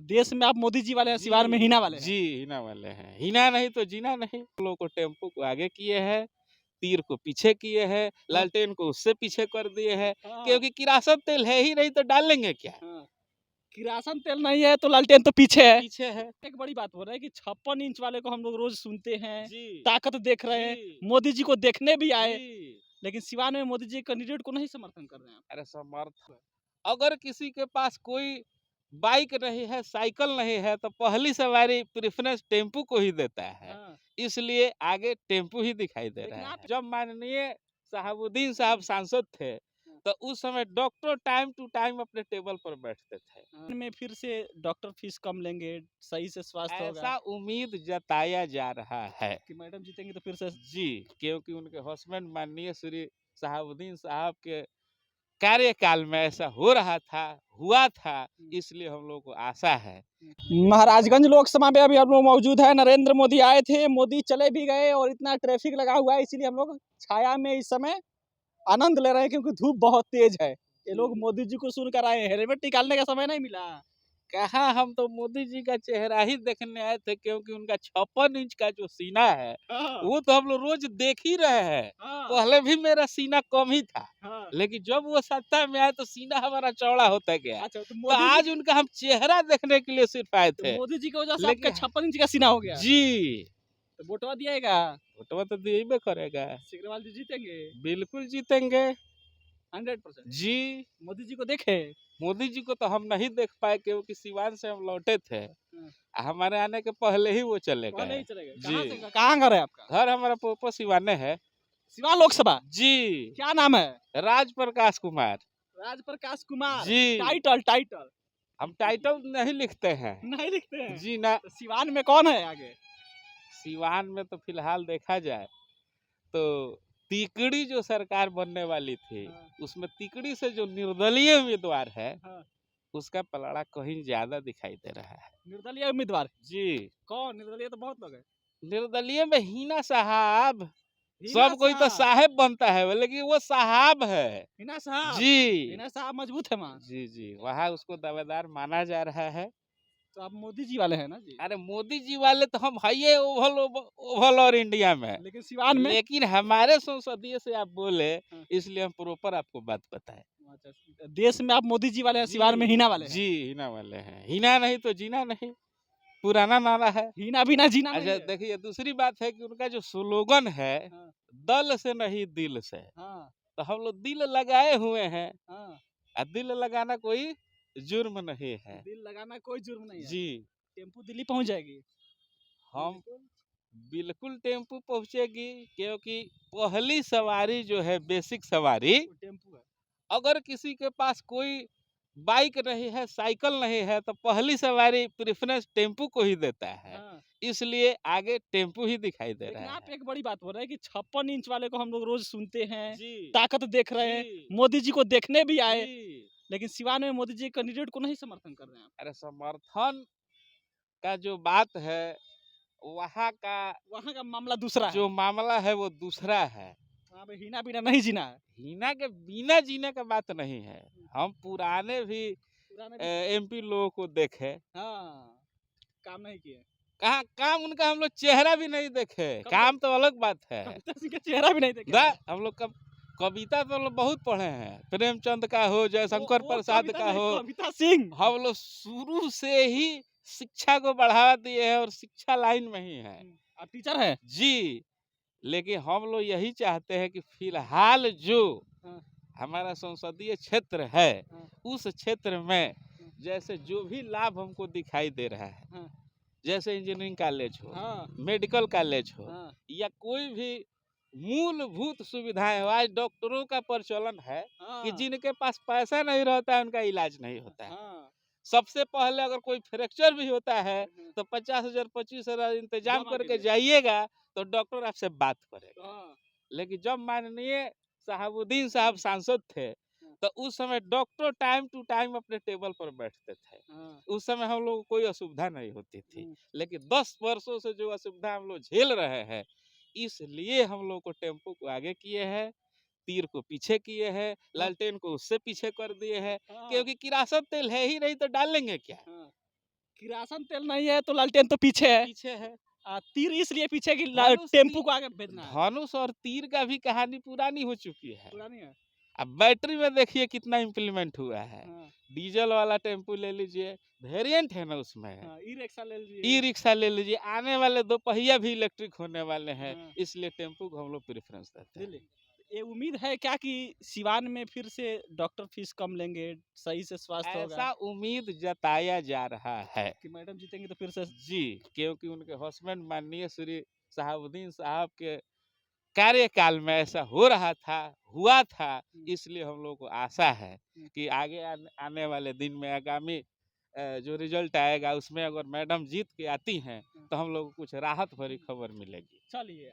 देश में आप मोदी जी वाले हैं, सिवान में हीना वाले हैं। जी हीना वाले हैं। हीना नहीं तो जीना नहीं। हम लोग को टेम्पो को आगे किए हैं, तीर को पीछे किए हैं, लालटेन को उससे पीछे कर दिए हैं, क्योंकि किरासन तेल है ही नहीं तो डालेंगे क्या। किरासन तेल नहीं है तो लालटेन तो पीछे है। पीछे है। एक बड़ी बात हो रहा है कि 56 इंच वाले को हम लोग रोज सुनते हैं, जी ताकत देख रहे हैं, जी, मोदी जी को देखने भी आए, जी। लेकिन सिवान में मोदी जी कैंडिडेट को नहीं समर्थन कर रहे हैं। अरे समर्थन, अगर किसी के पास कोई बाइक नहीं है, साइकिल नहीं है, तो पहली सवारी प्रेफरेंस टेम्पू को ही देता है। हाँ। इसलिए आगे टेम्पू ही दिखाई दे लेकिन रहा है। आप- जब माननीय शहाबुद्दीन साहब सांसद थे, तो उस समय डॉक्टर टाइम टू टाइम अपने टेबल पर बैठते थे। में फिर से डॉक्टर फीस कम लेंगे, सही से स्वास्थ्य होगा ऐसा उम्मीद जताया जा रहा है कि मैडम जीतेंगे तो फिर से। जी, क्योंकि उनके हस्बैंड माननीय श्री शहाबुद्दीन साहब के कार्यकाल में ऐसा हो रहा था, हुआ था, इसलिए हम लोग को आशा है। महाराजगंज लोकसभा में अभी हम लोग मौजूद है। नरेंद्र मोदी आए थे, मोदी चले भी गए और इतना ट्रैफिक लगा हुआ है, इसीलिए हम लोग छाया में इस समय आनंद ले रहे हैं, क्योंकि धूप बहुत तेज है। ये लोग मोदी जी को सुनकर आए हैं, हेलमेट निकालने का समय नहीं मिला। कहाँ, हम तो मोदी जी का चेहरा ही देखने आए थे, क्योंकि उनका 56 इंच का जो सीना है वो तो हम लोग रोज देख ही रहे हैं। पहले भी मेरा सीना कम ही था, लेकिन जब वो सत्ता में आए तो सीना हमारा चौड़ा होता गया। अच्छा, तो आज उनका हम चेहरा देखने के लिए सिर्फ आए थे। मोदी जी की वजह से लेकिन- आपका 56 इंच का सीना हो गया। जी, तो वोटवा दिएगा, वोटवा तो देबे करेगा। सिग्रीवाल जी जीतेंगे बिल्कुल जीतेंगे 100%। जी। मोदी जी को देखे। मोदी जी को तो हम नहीं देख पाए, क्योंकि सिवान से हम लौटे थे। हमारे आने के पहले ही वो चले पहले गए। ही चले गए। जी, कहाँ घर है आपका? घर हमारा पोपो सिवाने है। सिवान लोकसभा। जी, क्या नाम है? राज प्रकाश कुमार। राज प्रकाश कुमार। जी। टाइटल हम टाइटल नहीं लिखते हैं। नहीं लिखते हैं। जी ना। तो सिवान में कौन है आगे? सिवान में तो फिलहाल देखा जाए तो तिकड़ी जो सरकार बनने वाली थी, उसमें तिकड़ी से जो निर्दलीय उम्मीदवार है, उसका पलड़ा कहीं ज्यादा दिखाई दे रहा है। निर्दलीय उम्मीदवार? जी, कौन? निर्दलीय तो बहुत लोग है। निर्दलीय में हीना साहब। सब कोई तो साहेब बनता है, लेकिन वो साहब है। हिना साहब। जी, हिना साहब मजबूत है वहाँ। जी जी, वहाँ उसको दावेदार माना जा रहा है। तो आप मोदी जी वाले हैं ना जी? अरे मोदी जी वाले तो हम है ये ओवल और इंडिया में, लेकिन सिवान में। लेकिन हमारे संसदीय से आप बोले, इसलिए हम प्रॉपर आपको बात बताए। अच्छा, देश में आप मोदी जी वाले हैं, सिवान में हीना वाले हैं। जी हीना वाले हैं। हीना नहीं तो जीना नहीं, पुराना नारा है। हीना बिना जीना नहीं अच्छा है। देखिए, दूसरी बात है कि उनका जो स्लोगन है, दल से नहीं दिल से, तो हम लोग दिल लगाए हुए हैं। और दिल लगाना कोई जुर्म नहीं है। दिल लगाना कोई जुर्म नहीं है। जी, टेम्पू दिल्ली पहुंच जाएगी। हम बिल्कुल टेम्पू पहुंचेगी, क्योंकि पहली सवारी जो है बेसिक सवारी, टेम्पू है। अगर किसी के पास कोई बाइक नहीं है, साइकिल नहीं है, तो पहली सवारी प्रेफरेंस टेम्पू को ही देता है। इसलिए आगे टेम्पू ही दिखाई दे रहा है। एक बड़ी बात हो रहा है कि 56 इंच वाले को हम लोग रोज सुनते हैं, जी, ताकत देख रहे हैं, मोदी जी को देखने भी आए, लेकिन सिवान में मोदी जी कैंडिडेट को नहीं समर्थन कर रहे हैं। अरे समर्थन का जो बात है, वहाँ का मामला दूसरा जो है। मामला है वो दूसरा है। वहाँ पे हीना बिना नहीं जीना है। हीना के बिना जीने का बात नहीं है। हम पुराने भी एमपी लोगों को देखे, काम नहीं किए। कहाँ काम उनका हम लोग चेहरा भी नहीं देखे। काम तो अलग बात है। कविता सिंह का चेहरा भी नहीं देखे। हम लोग कविता तो लोग बहुत पढ़े हैं, प्रेमचंद का हो, जयशंकर प्रसाद का हो। कविता सिंह। हम लोग शुरू से ही शिक्षा को बढ़ावा दिए हैं और शिक्षा लाइन में ही है। आप टीचर है जी, लेकिन हम लोग यही चाहते हैं कि फिलहाल जो हमारा संसदीय क्षेत्र है, उस क्षेत्र में जैसे जो भी लाभ हमको दिखाई दे रहा है, जैसे इंजीनियरिंग कॉलेज हो, मेडिकल कॉलेज हो, या कोई भी मूलभूत सुविधाएं हो। आज डॉक्टरों का प्रचलन है कि जिनके पास पैसा नहीं रहता है उनका इलाज नहीं होता है। सबसे पहले अगर कोई फ्रैक्चर भी होता है तो 50,000 25,000 इंतजाम करके जाइएगा तो डॉक्टर आपसे बात करेगा। लेकिन जब माननीय शहाबुद्दीन साहब सांसद थे, तो उस समय डॉक्टर टाइम टू टाइम अपने टेबल पर बैठते थे। उस समय हम लोग को कोई असुविधा नहीं होती थी। लेकिन 10 वर्षों से जो असुविधा हम लोग झेल रहे हैं, इसलिए हम लोग को टेम्पो को आगे किए हैं, तीर को पीछे किए हैं, लालटेन को उससे पीछे कर दिए हैं, क्योंकि किरासन तेल है ही नहीं तो डालेंगे क्या। किरासन तेल नहीं है तो लालटेन तो पीछे है। पीछे है। तीर इसलिए पीछे कि धनुष टेम्पू तीर- को आगे भेजना है। धनुष और तीर का भी कहानी पुरानी हो चुकी है। पुरानी है। अब बैटरी में देखिए कितना इम्प्लीमेंट हुआ है। हाँ, डीजल वाला टेम्पू ले लीजिए, वेरिएंट है ना उसमें। हाँ, ई रिक्शा ले लीजिए। ई रिक्शा ले लीजिए, आने वाले 2 पहिया भी इलेक्ट्रिक होने वाले हैं। हाँ। इसलिए टेम्पू को हम लोग प्रेफरेंस देते हैं। दिल्ली। ये उम्मीद है क्या कि सिवान में फिर से डॉक्टर फीस कम लेंगे, सही से स्वास्थ्य होगा? ऐसा उम्मीद जताया जा रहा है कि मैडम जीतेंगे तो फिर से। जी, क्योंकि उनके हस्बैंड माननीय श्री शहाबुद्दीन साहब के कार्यकाल में ऐसा हो रहा था, हुआ था। इसलिए हम लोग को आशा है कि आगे आने वाले दिन में आगामी जो रिजल्ट आएगा उसमें अगर मैडम जीत के आती हैं तो हम लोग को कुछ राहत भरी खबर मिलेगी। चलिए।